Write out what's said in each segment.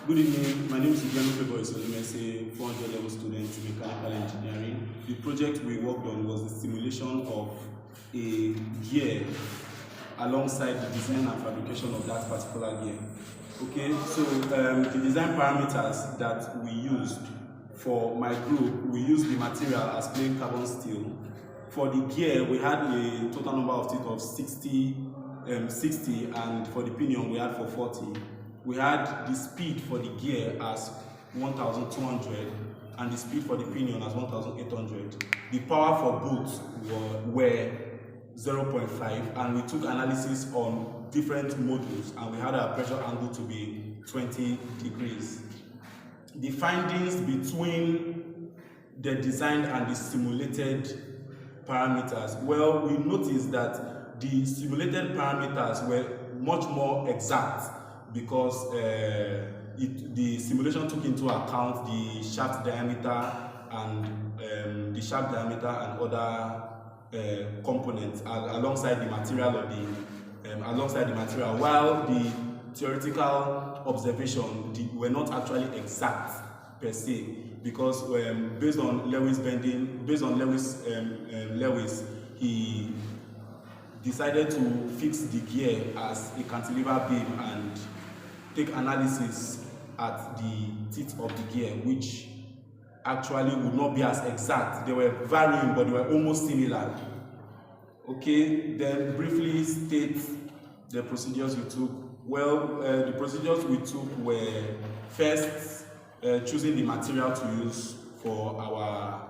Good evening. My name is Ugano Favour Isolumese, 400 level student in mechanical engineering. The project we worked on was the simulation of a gear alongside the design and fabrication of that particular gear. Okay, so the design parameters that we used for my group, we used the material as plain carbon steel. For the gear, we had a total number of teeth of 60, and for the pinion, we had for 40. We had the speed for the gear as 1,200 and the speed for the pinion as 1,800. The power for both were 0.5, and we took analysis on different modules, and we had our pressure angle to be 20 degrees. The findings between the designed and the simulated parameters, well, we noticed that the simulated parameters were much more exact because the simulation took into account the shaft diameter and other components alongside the material of the while the theoretical observation were not actually exact per se, because based on Lewis, he decided to fix the gear as a cantilever beam and take analysis at the teeth of the gear, which actually would not be as exact. They were varying, but they were almost similar. Okay, then briefly state the procedures we took. Well, the procedures we took were first choosing the material to use for our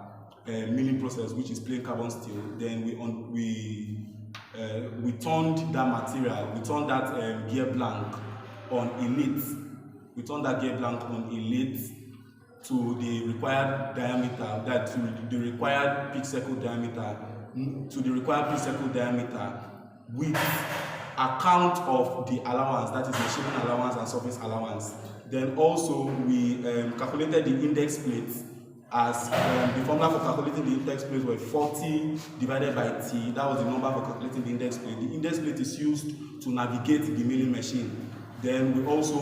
milling process, which is plain carbon steel. Then we turned that material, we turned that gear blank on a lathe. We turned that gear blank on a lathe to the required diameter, to the required pitch circle diameter, with account of the allowance, that is machining allowance and surface allowance. Then also we calculated the index plate as the formula for calculating the index plate was 40 divided by T. That was the number for calculating the index plate. The index plate is used to navigate the milling machine. Then we also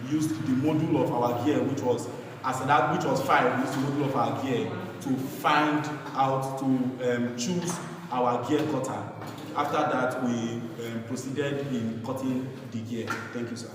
used the module of our gear, which was 5. We used the module of our gear to find out, to choose our gear cutter. After that, we proceeded in cutting the gear. Thank you, sir.